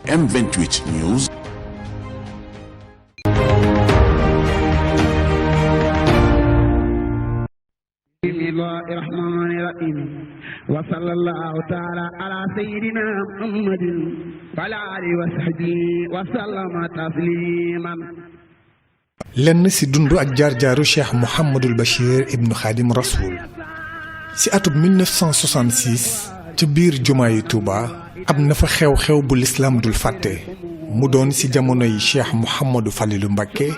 M28 News. وصلى الله تعالى على سيدنا محمد وعلى آله وصحبه وسلم تسليما. lenn ci dundu ak jaar-jaaru Cheikh Mouhamadul Bachir ibnu Xaadim Rasoul ci atub 1966 ci biir jumaayi Touba am na fa xew-xew bu lislaam dul fàtte mu doon ci jamonoy Cheikh Mouhamadou Falilou Mbacké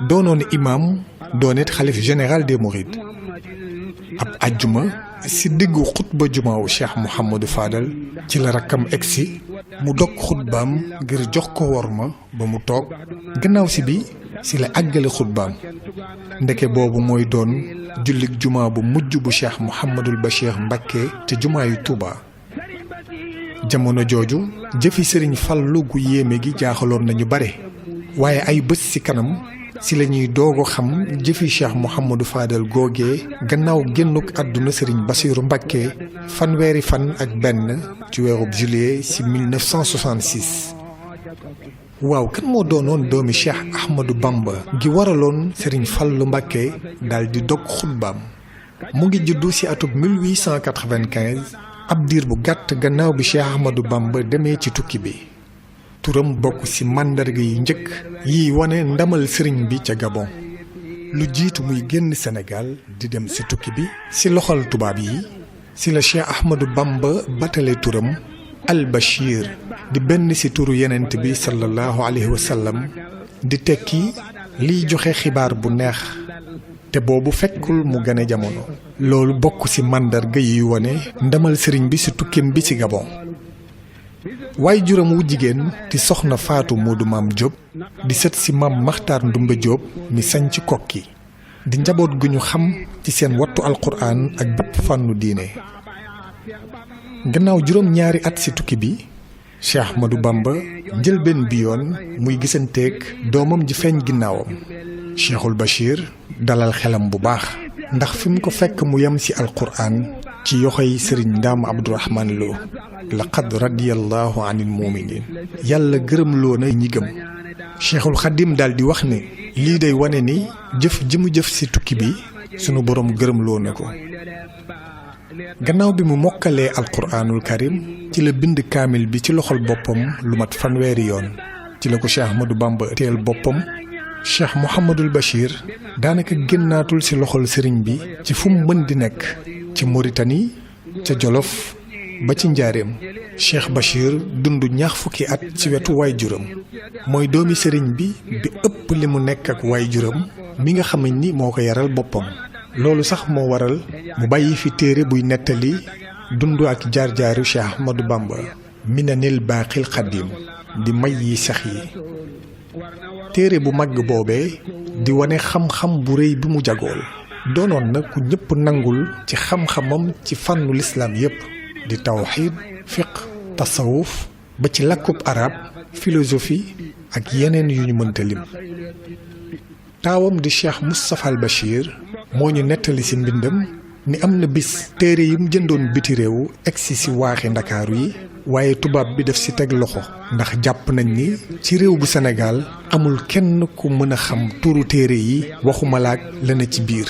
doonoon imaam doonit xalif général des Mourides. ab ajjuma ci diggu xutba jumaawu Cheikh Mouhamadou Fadal ci la rakkam egsi mu dog xutbaam ngir jox ko worma ba mu toog gannaaw si bi ci la àggale xutbaam ndeke boobu mooy doon jullik jumaa bu mujj bu Cheikh Mouhamadul Bachir Mbacké te jumaayu Touba. jamono jooju jëfi sëriñ Fallu gu yéeme gi jaaxaloon nañu bare waaye ay bés ci kanam ci la ñuy doogo xam jëfi Cheikh Mouhamadou Fadal googee gannaaw génnuk àdduna sëriñ Bassirou Mbacké fanweeri fan ak benn ci weerub juillet ci 1966. waaw kan moo doonoon doomi Cheikh Ahmadou Bamba gi waraloon sëriñ Fallu Mbacké dal di dog xutbaam mu ngi juddu ci atub 1895 ab diir bu gàtt gannaaw bi Cheikh Ahmadou Bamba demee ci tukki bi. turam bokk ci màndarga yi njëkk yiy wane ndamal sëriñ bi ca Gabon lu jiitu muy génn Sénégal di dem ci tukki bi ci loxol tubaab yi ci la Cheikh Ahmadou Bamba batale turam al Bachir di benn ci turu yenent bi sallallahu alayhi wa sallam di tekki liy joxe xibaar bu neex te boobu fekkul mu gane jamono loolu bokk ci màndarga yiy wane ndamal sëriñ bi ci tukkim bi ci Gabon. waaye juróom wu jigéen di soxna Faatu Moodu Maam Jóob di sët ci maam Maxtaar Ndumbe Jóob mi sañ ci kokki di njaboot gu ñu xam ci seen wattu alquran ak bépp fànnu diine. gannaaw juróom ñaari at ci tukki bi Cheikh Ahmadou Bamba njëlbeen bi yoon muy gisanteeg doomam ji feeñ ginnaawam Cheikhul Bachir dalal xelam bu baax ndax fi mu ko fekk mu yem ci alquran ci yoxoy sëriñ Ndaam Abdourahman Lo laqad radiyallahu anil muminin yàlla gërëm loo na ñi gëm. Cheikhul Xadim daal di wax ne lii day wane ni jëf ji mu jëf ci tukki bi sunu boroom gërëm loo na ko. gannaaw bi mu mokkalee alquraanul karim ci la bind kaamil bi ci loxol boppam lu mat fanweeri yoon ci la ko Cheikh Ahmadou Bamba teel boppam. Cheikh Mouhamadul Bachir daanaka génnaatul ci loxol sëriñ bi ci fu mu mën di nekk ci Mauritanie ca Jolof ba ci njaareem. Cheikh Bachir dund ñaar fukki at ci wetu waajuram mooy doomi sëriñ bi ëpp li mu nekk ak waajuram mi nga xam ni moo ko yaral boppam. loolu sax moo waral mu bàyyi fi téere buy nettali dund ak jaar-jaaru Cheikh Ahmadou Bamba Minanil Baaxil Xadim di may yi sax yi. téere bu mag boobee di wane xam-xam bu rëy bi mu jagool doonoon na ku ñëpp nangul ci xam-xamam ci fànnu lislaam yépp di tawxiid fiq tasawuf ba ci làkkub arab philosophie ak yeneen yu ñu mënta lim. taawam di Cheikh Moustapha al Bachir moo ñu nettali ci mbindam ni am na bis téere yi mu jëndoon biti réew egsi ci waaxi ndakaaru yi waaye tubaab bi def ci teg loxo ndax jàpp nañ ni ci réew bu Sénégal amul kenn ku mën a xam turu téere yi waxuma laak la ne ci biir.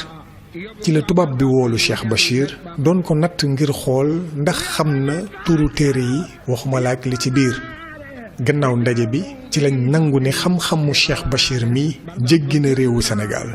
ci la tubaab bi woolu Cheikh Bachir doon ko natt ngir xool ndax xam na turu téere yi waxuma laak li ci biir. gannaaw ndaje bi ci lañ nangu ne xam-xamu Cheikh Bachir mi jéggi na réewu Sénégal.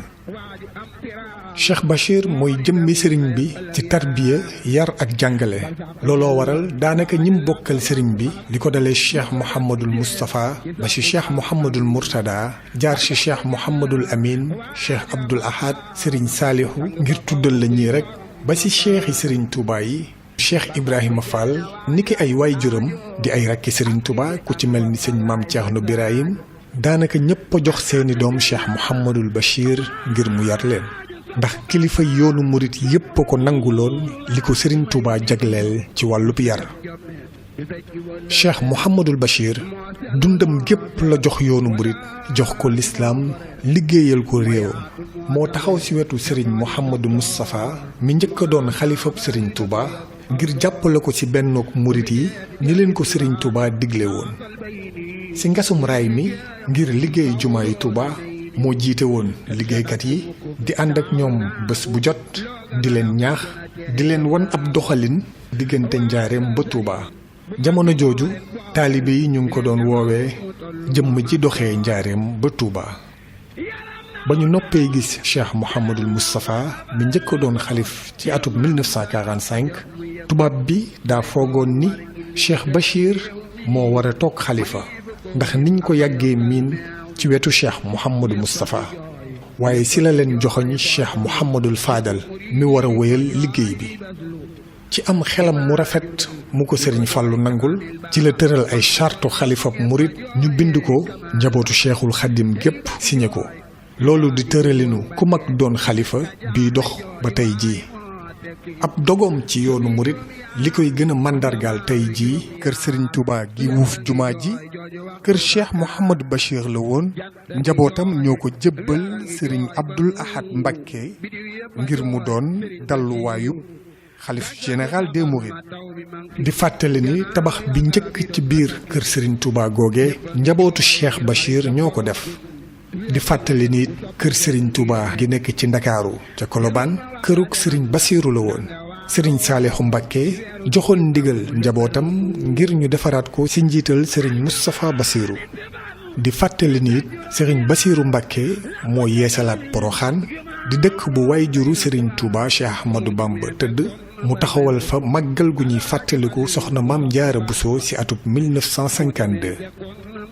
Cheikh Bachir mooy jëmmi sëriñ bi ci tarbiya yar ak jàngale looloo waral daanaka ñim bokkal sëriñ bi li ko dalee Cheikh Mouhamadul Moustapha ba ci Cheikh Mouhamadul Mourtada jaar ci Cheikh Mouhamadul Amin Cheikh Abdoul Ahad sëriñ Saalihu ngir tuddal la ñii rek ba ci cheikh yi sëriñ Touba yi Cheikh Ibrahima Fall niki ay waajuram di ay rakki sëriñ Touba ku ci mel ni sëñ Maam Thierno Birahim daanaka ñëpp a jox seeni doom Cheikh Mouhamadul Bachir ngir mu yar leen. ndax kilifa yoonu murit yépp a ko nanguloon li ko Serigne Touba jagleel ci wàllub yar. Cheikh Mouhamadul Bachir dundam gépp la jox yoonu murit jox ko lislaam liggéeyal ko réewam moo taxaw ci wetu Serigne Mouhamadou Moustapha mi njëkk a doon xalifab Serigne Touba ngir jàppale ko ci bennook murit yi ni leen ko Serigne Touba digle woon ci ngasum raay mi ngir liggéey jumaa yi Touba moo jiite woon liggéeykat yi di ànd ak ñoom bés bu jot di leen ñaax di leen wan ab doxalin diggante njaareem ba Touba. jamono jooju taalibe yi ñu ngi ko doon woowee jëmm ji doxee njaareem ba Touba. ba ñu noppee gis Cheikh Mouhamadul Moustapha mi njëkk a doon xalif ci atum 1945 tubaab bi daa foogoon ni Cheikh Bachir moo war a toog xalifa ndax niñ ko yàggee miin ci wetu Cheikh Mouhamadou Moustapha waaye si la leen joxoñ Cheikh Mouhamadul Fadal mi war a wéyal liggéey bi. ci am xelam mu rafet mu ko Sëriñ Fallu nangul ci la tëral ay chartu xalifab murit ñu bind ko njabootu Cheikhul Xadim gépp signé ko. loolu di tëralinu ku mag doon xalifa bii dox ba tey jii ab dogoom ci yoonu murit li koy gën a màndargaal tey jii kër Serigne Touba gi wuuf jumaa ji kër Cheikh Mouhamadou Bachir la woon njabootam ñoo ko jébbal Serigne Abdoul Ahad Mbacké ngir mu doon dalluwaayu xalif général des Mourides. di fàttali ni tabax bi njëkk ci biir kër Serigne Touba googe njabootu Cheikh Bachir ñoo ko def. di fàttali ni kër Serigne Touba gi nekk ci Ndakaaru ca Colobane këruk Serigne Bassirou la woon Serigne Saliou Mbacké joxoon ndigal njabootam ngir ñu defaraat ko ci njiital Serigne Moustapha Bassirou. di fàttali ni Serigne Bassirou Mbacké moo yeesalaat Poroxaan di dëkk bu wayjuru Serigne Touba Cheikh Ahmadou Bamba tëdd mu taxawal fa màggal gu ñuy fàttaliku soxna Maam Jaara Buso ci atub 1952.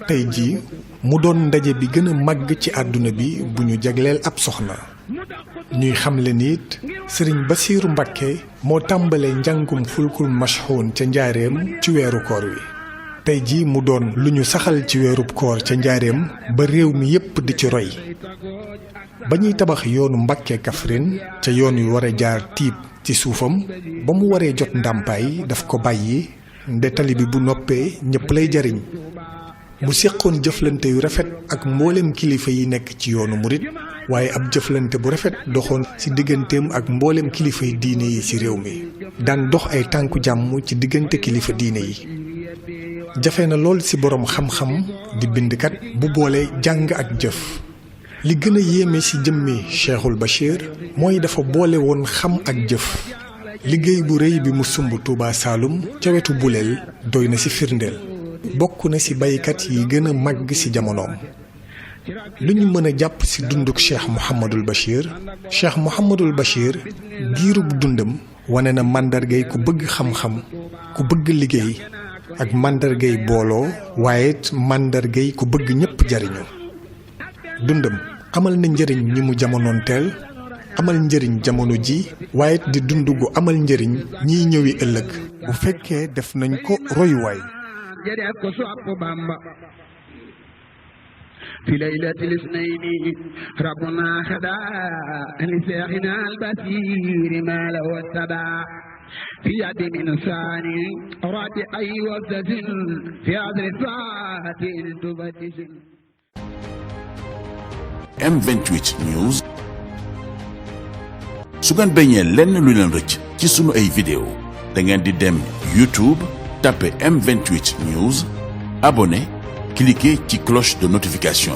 tey jii mu doon ndaje bi gën a màgg ci àdduna bi bu ñu jagleel ab soxna ñuy xamle nit Serigne Bassirou Mbacké moo tàmbalee njàngum fulkul mashxuun ca njaareem ci weeru koor wi. tey jii mu doon lu ñu saxal ci weerub koor ca njaareem ba réew mi yépp di ci roy. ba ñuy tabax yoonu Mbacké Kaffrine ca yoon wi war a jaar tiib ci suufam ba mu waree jot ndàmpaay daf ko bàyyi nde tali bi bu noppee ñëpp lay jariñ. mu séqoon jëflante yu rafet ak mboolem kilifa yi nekk ci yoonu murit waaye ab jëflante bu rafet doxoon ci digganteem ak mboolem kilifa yi diine yi ci réew mi daan dox ay tànku jàmm ci diggante kilifa diine yi. jafe na lool ci boroom xam-xam di bindkat bu boole jàng ak jëf. li gën a yéeme ci jëmmi Cheikhul Bachir mooy dafa boole woon xam ak jëf. liggéey bu rëy bi mu sumb Touba Saloum ca wetu Buleel doy na ci firndeel. bokk na ci baykat yi gën a màgg ci jamonoom. lu ñu mën a jàpp ci dunduk Cheikh Mouhamadul Bachir Cheikh Mouhamadul Bachir giirub dundam wane na màndargay ku bëgg xam-xam ku bëgg liggéey ak màndargay booloo waaye it màndargay ku bëgg ñépp jariñu. dundam amal na njëriñ ñi mu jamonoonteel amal njëriñ jamono ji waaye it di dund gu amal njëriñ ñiy ñëwi ëllëg bu fekkee def nañ ko royuwaay. jërëjëf ko sopp Bamba fi laylatil isnayni rabbuna xada li seexina albasir ma la wasada fi yadi min saani rati ay wasasin fi adri saatin tubatisin. M28 News. su ngeen bañee lenn lu leen rëcc ci sunu ay vidéo da ngeen di dem YouTube tapez M28 News, abonnez, cliquez sur la cloche de notification.